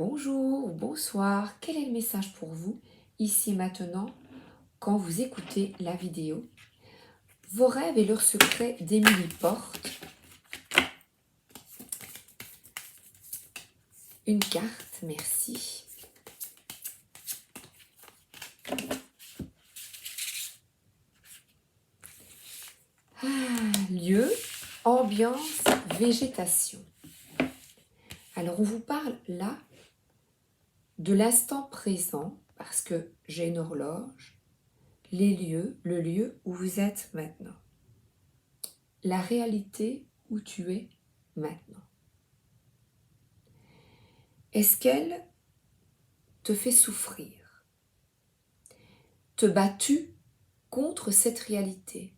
Bonjour ou bonsoir, quel est le message pour vous, ici et maintenant, quand vous écoutez la vidéo? Vos rêves et leurs secrets d'Émilie Porte. Une carte, merci. Lieu, ambiance, végétation. Alors on vous parle là de l'instant présent, parce que j'ai une horloge, les lieux, le lieu où vous êtes maintenant. La réalité où tu es maintenant. Est-ce qu'elle te fait souffrir? Te bats-tu contre cette réalité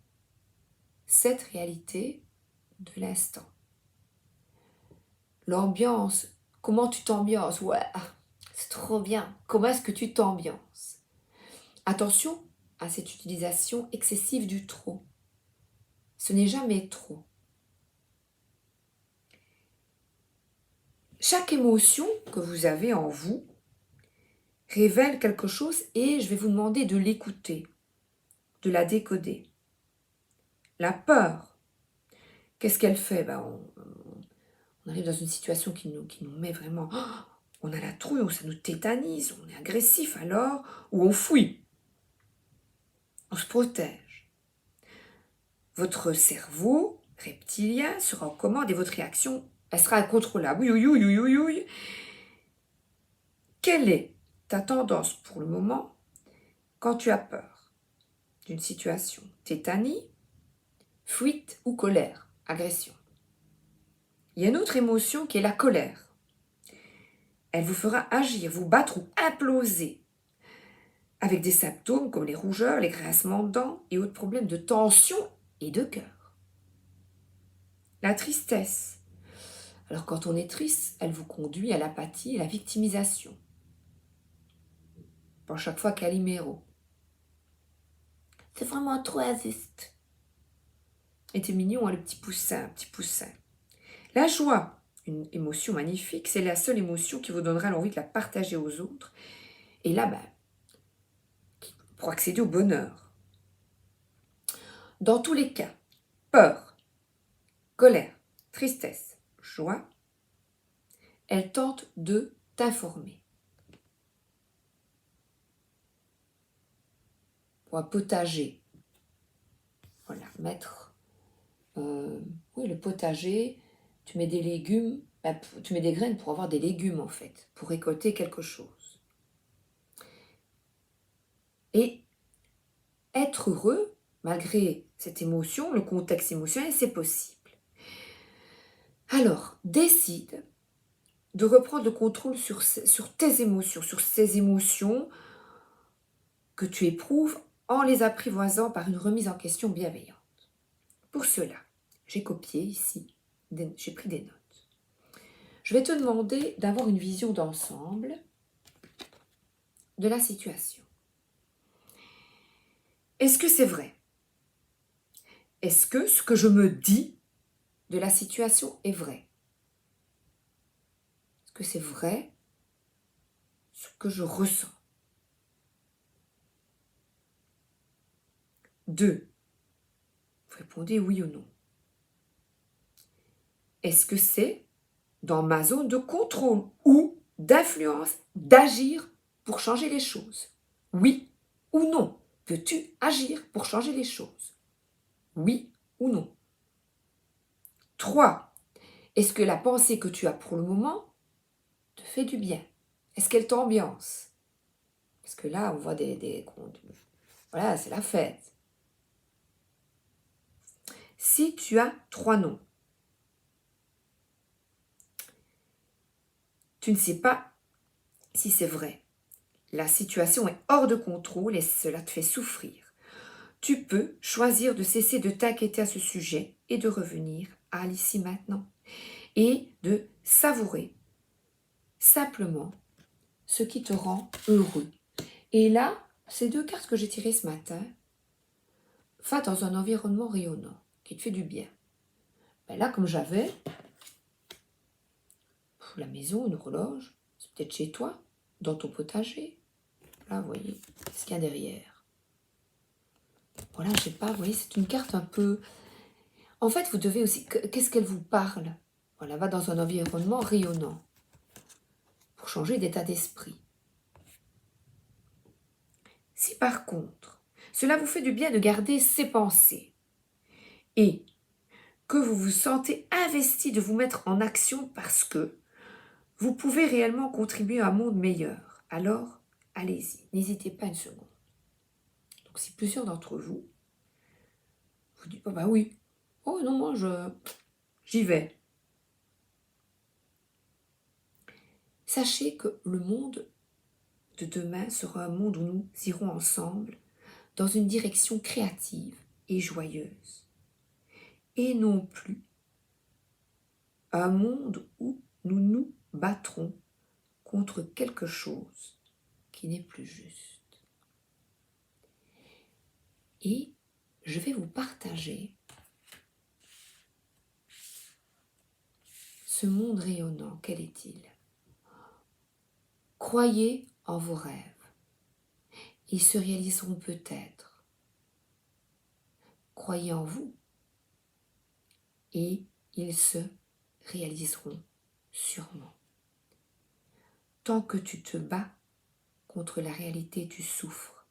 de l'instant? L'ambiance, comment tu t'ambiances? Ouais, c'est trop bien. Comment est-ce que tu t'ambiances? Attention à cette utilisation excessive du trop. Ce n'est jamais trop. Chaque émotion que vous avez en vous révèle quelque chose et je vais vous demander de l'écouter, de la décoder. La peur, qu'est-ce qu'elle fait? On arrive dans une situation qui nous met vraiment... on a la trouille, ça nous tétanise, on est agressif alors, ou on fuit. On se protège. Votre cerveau reptilien sera en commande et votre réaction, elle sera incontrôlable. Oui, oui, oui, oui, oui, oui. Quelle est ta tendance pour le moment quand tu as peur d'une situation? Tétanie, fuite ou colère, agression. Il y a une autre émotion qui est la colère. Elle vous fera agir, vous battre ou imploser, avec des symptômes comme les rougeurs, les grincements de dents et autres problèmes de tension et de cœur. La tristesse. Alors quand on est triste, elle vous conduit à l'apathie et à la victimisation. Pour chaque fois Calimero. C'est vraiment trop injuste. Et c'est mignon, hein, le petit poussin, petit poussin. La joie, une émotion magnifique, c'est la seule émotion qui vous donnera l'envie de la partager aux autres. Et là, pour accéder au bonheur. Dans tous les cas, peur, colère, tristesse, joie, elle tente de t'informer. Pour un potager, voilà, mettre, oui, le potager, tu mets des légumes, tu mets des graines pour avoir des légumes en fait, pour récolter quelque chose. Et être heureux, malgré cette émotion, le contexte émotionnel, c'est possible. Alors, décide de reprendre le contrôle sur tes émotions, sur ces émotions que tu éprouves en les apprivoisant par une remise en question bienveillante. Pour cela, j'ai copié ici, j'ai pris des notes. Je vais te demander d'avoir une vision d'ensemble de la situation. Est-ce que c'est vrai? Est-ce que ce que je me dis de la situation est vrai? Est-ce que c'est vrai ce que je ressens? 2. Vous répondez oui ou non. Est-ce que c'est dans ma zone de contrôle ou d'influence d'agir pour changer les choses? Oui ou non? Peux-tu agir pour changer les choses? Oui ou non? 3. Est-ce que la pensée que tu as pour le moment te fait du bien? Est-ce qu'elle t'ambiance? Parce que là, on voit voilà, c'est la fête. Si tu as 3 noms, tu ne sais pas si c'est vrai. La situation est hors de contrôle et cela te fait souffrir. Tu peux choisir de cesser de t'inquiéter à ce sujet et de revenir à l'ici maintenant. Et de savourer simplement ce qui te rend heureux. Et là, ces 2 cartes que j'ai tirées ce matin, va dans un environnement rayonnant, qui te fait du bien. Là, comme j'avais la maison, une horloge, c'est peut-être chez toi, dans ton potager. Là, vous voyez, ce qu'il y a derrière. Voilà, je sais pas, vous voyez, c'est une carte un peu... En fait, vous devez aussi... Qu'est-ce qu'elle vous parle? Voilà, va dans un environnement rayonnant pour changer d'état d'esprit. Si par contre, cela vous fait du bien de garder ces pensées et que vous vous sentez investi de vous mettre en action parce que vous pouvez réellement contribuer à un monde meilleur, alors allez-y, n'hésitez pas une seconde. Donc si plusieurs d'entre vous, vous dites, oh bah oui, oh non, moi j'y vais. Sachez que le monde de demain sera un monde où nous irons ensemble dans une direction créative et joyeuse. Et non plus un monde où nous nous battrons contre quelque chose qui n'est plus juste. Et je vais vous partager ce monde rayonnant. Quel est-il? Croyez en vos rêves. Ils se réaliseront peut-être. Croyez en vous et ils se réaliseront sûrement. Tant que tu te bats contre la réalité, tu souffres.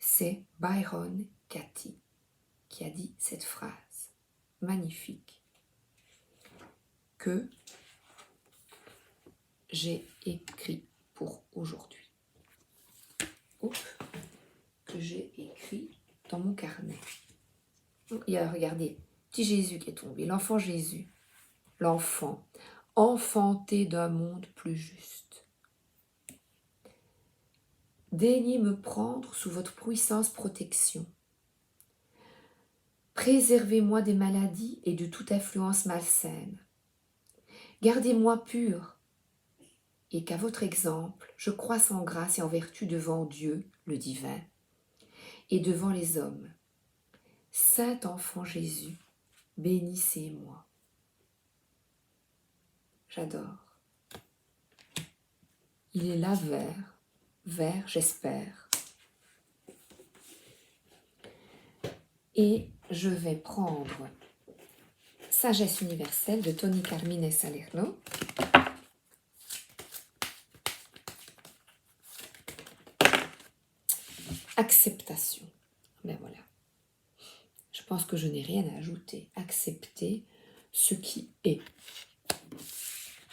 C'est Byron Katie qui a dit cette phrase magnifique que j'ai écrit pour aujourd'hui. Que j'ai écrit dans mon carnet. Il y a, regardez, petit Jésus qui est tombé, l'enfant Jésus, l'enfant, enfanté d'un monde plus juste. Daignez me prendre sous votre puissance protection. Préservez-moi des maladies et de toute influence malsaine. Gardez-moi pur et qu'à votre exemple, je croisse en grâce et en vertu devant Dieu, le divin, et devant les hommes. Saint enfant Jésus, bénissez-moi. J'adore. Il est là vert, j'espère. Et je vais prendre Sagesse universelle de Tony Carmine Salerno. Acceptation. Ben voilà. Je pense que je n'ai rien à ajouter. Accepter ce qui est.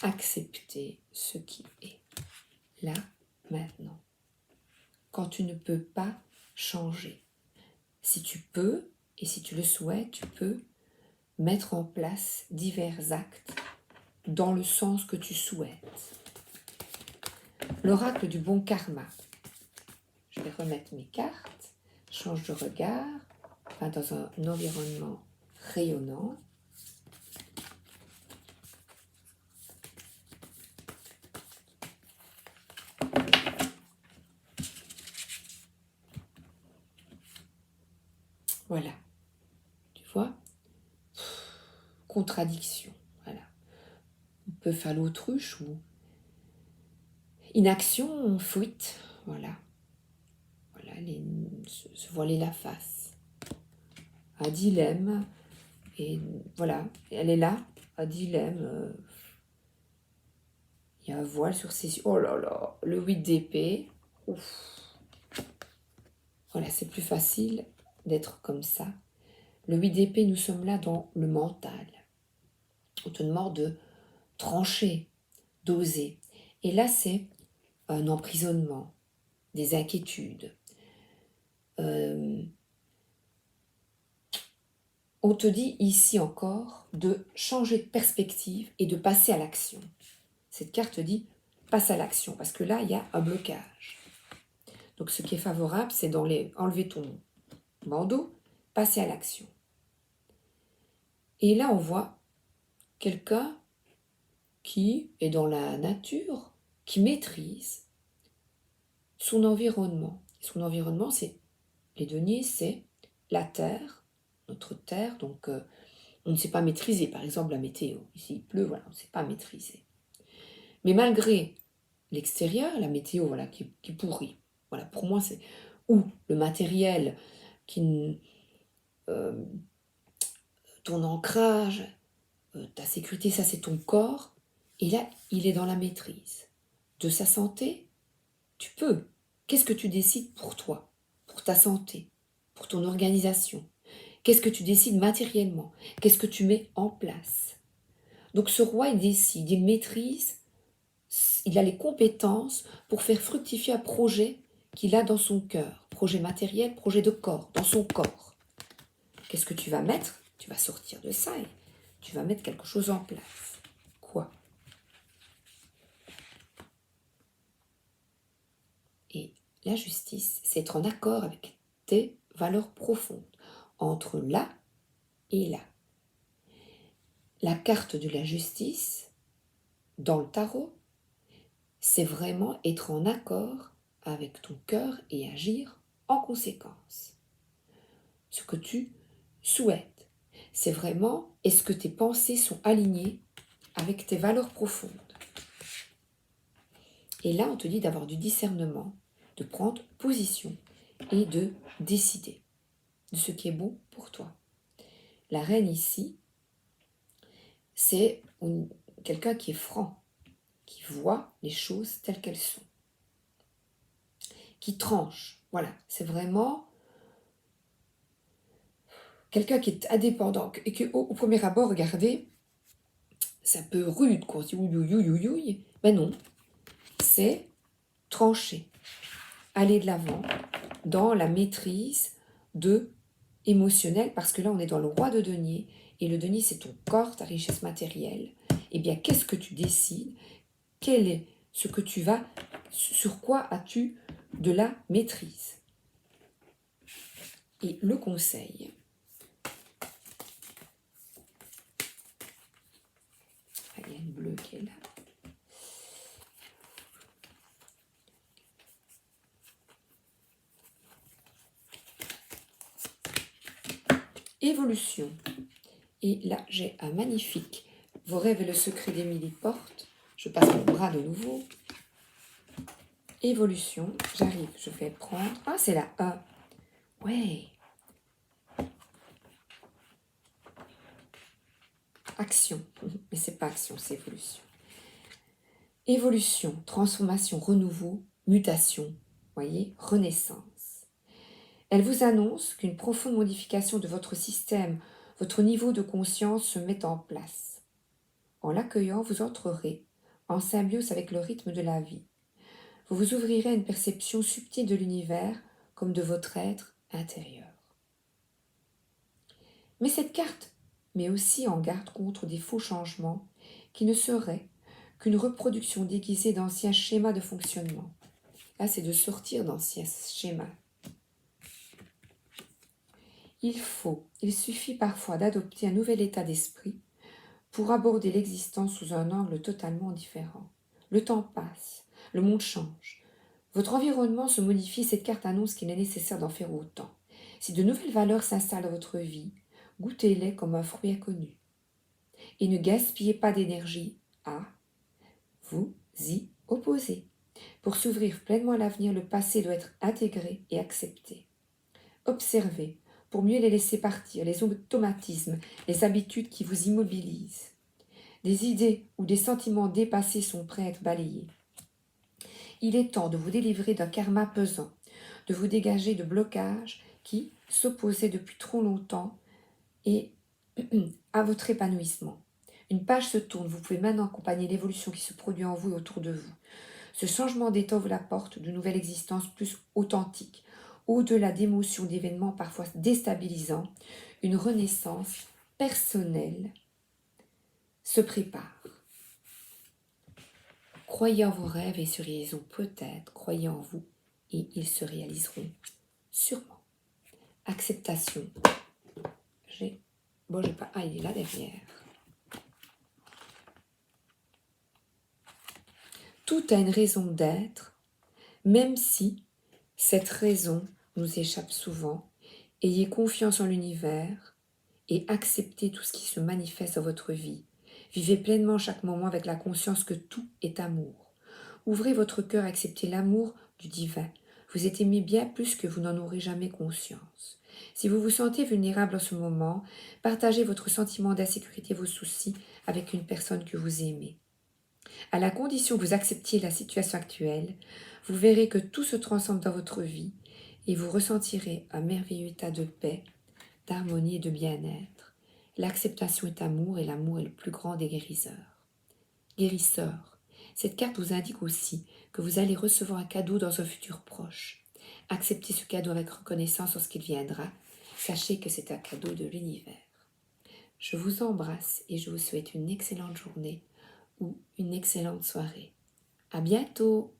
Accepter ce qui est. Là, maintenant. Quand tu ne peux pas changer. Si tu peux, et si tu le souhaites, tu peux mettre en place divers actes dans le sens que tu souhaites. L'oracle du bon karma. Je vais remettre mes cartes, change de regard, dans un environnement rayonnant. Voilà, tu vois, contradiction, voilà. On peut faire l'autruche ou inaction, fuite, voilà. Voilà, se voiler la face. Un dilemme, et voilà, elle est là, un dilemme. Il y a un voile sur ses yeux. Oh là là, le 8 d'épée. Ouf. Voilà, c'est plus facile d'être comme ça. Le 8 d'épée, nous sommes là dans le mental. On te demande de trancher, d'oser. Et là, c'est un emprisonnement, des inquiétudes. On te dit ici encore de changer de perspective et de passer à l'action. Cette carte dit passe à l'action parce que là, il y a un blocage. Donc, ce qui est favorable, c'est enlever ton bandeau, passer à l'action. Et là, on voit quelqu'un qui est dans la nature, qui maîtrise son environnement. Son environnement, c'est les deniers, c'est la terre, notre terre. Donc, on ne sait pas maîtriser, par exemple, la météo. Ici, il pleut, voilà, on ne sait pas maîtriser. Mais malgré l'extérieur, la météo, voilà, qui pourrit. Voilà, pour moi, c'est ou le matériel qui, euh, ton ancrage, ta sécurité, ça c'est ton corps. Et là, il est dans la maîtrise de sa santé. Tu peux. Qu'est-ce que tu décides pour toi, pour ta santé, pour ton organisation? Qu'est-ce que tu décides matériellement? Qu'est-ce que tu mets en place? Donc ce roi, il décide, il maîtrise, il a les compétences pour faire fructifier un projet qu'il a dans son cœur. Projet matériel, projet de corps, dans son corps. Qu'est-ce que tu vas mettre? Tu vas sortir de ça et tu vas mettre quelque chose en place. Quoi? Et la justice, c'est être en accord avec tes valeurs profondes, entre là et là. La carte de la justice, dans le tarot, c'est vraiment être en accord avec ton cœur et agir en conséquence. Ce que tu souhaites, c'est vraiment est-ce que tes pensées sont alignées avec tes valeurs profondes. Et là, on te dit d'avoir du discernement, de prendre position et de décider de ce qui est bon pour toi. La reine ici, c'est quelqu'un qui est franc, qui voit les choses telles qu'elles sont, qui tranche. Voilà, c'est vraiment quelqu'un qui est indépendant et que au premier abord, regardez, c'est un peu rude, quoi. On se dit oui, oui, oui, oui, oui. Ben non, c'est trancher, aller de l'avant dans la maîtrise de émotionnelle, parce que là, on est dans le roi de denier, et le denier, c'est ton corps, ta richesse matérielle. Eh bien, qu'est-ce que tu décides? Quel est ce que tu vas, sur quoi as-tu de la maîtrise? Et le conseil, il y a une bleue qui est là. Évolution. Et là, j'ai un magnifique Vos rêves et le secret d'Émilie Porte. Je passe mon bras de nouveau. Évolution. J'arrive, je vais prendre. Ah, c'est la A. Ouais. Action. Mais c'est pas action, c'est évolution. Évolution, transformation, renouveau, mutation. Voyez, renaissance. Elle vous annonce qu'une profonde modification de votre système, votre niveau de conscience se met en place. En l'accueillant, vous entrerez en symbiose avec le rythme de la vie. Vous vous ouvrirez à une perception subtile de l'univers comme de votre être intérieur. Mais cette carte met aussi en garde contre des faux changements qui ne seraient qu'une reproduction déguisée d'anciens schémas de fonctionnement. Là, c'est de sortir d'anciens schémas. Il suffit parfois d'adopter un nouvel état d'esprit pour aborder l'existence sous un angle totalement différent. Le temps passe, le monde change. Votre environnement se modifie, cette carte annonce qu'il est nécessaire d'en faire autant. Si de nouvelles valeurs s'installent dans votre vie, goûtez-les comme un fruit inconnu. Et ne gaspillez pas d'énergie à vous y opposer. Pour s'ouvrir pleinement à l'avenir, le passé doit être intégré et accepté. Observez pour mieux les laisser partir, les automatismes, les habitudes qui vous immobilisent. Des idées ou des sentiments dépassés sont prêts à être balayés. Il est temps de vous délivrer d'un karma pesant, de vous dégager de blocages qui s'opposaient depuis trop longtemps et à votre épanouissement. Une page se tourne, vous pouvez maintenant accompagner l'évolution qui se produit en vous et autour de vous. Ce changement d'état vous apporte de nouvelles existences plus authentiques. Au-delà d'émotions, d'événements parfois déstabilisants, une renaissance personnelle se prépare. Croyez en vos rêves et se réaliseront peut-être, croyez en vous et ils se réaliseront sûrement. Acceptation. J'ai pas. Ah, il est là derrière. Tout a une raison d'être, même si cette raison nous échappe souvent. Ayez confiance en l'univers et acceptez tout ce qui se manifeste dans votre vie. Vivez pleinement chaque moment avec la conscience que tout est amour. Ouvrez votre cœur à accepter l'amour du divin. Vous êtes aimé bien plus que vous n'en aurez jamais conscience. Si vous vous sentez vulnérable en ce moment, partagez votre sentiment d'insécurité, vos soucis avec une personne que vous aimez. À la condition que vous acceptiez la situation actuelle, vous verrez que tout se transforme dans votre vie et vous ressentirez un merveilleux état de paix, d'harmonie et de bien-être. L'acceptation est amour et l'amour est le plus grand des guérisseurs. Guérisseur. Cette carte vous indique aussi que vous allez recevoir un cadeau dans un futur proche. Acceptez ce cadeau avec reconnaissance lorsqu'il viendra. Sachez que c'est un cadeau de l'univers. Je vous embrasse et je vous souhaite une excellente journée ou une excellente soirée. À bientôt!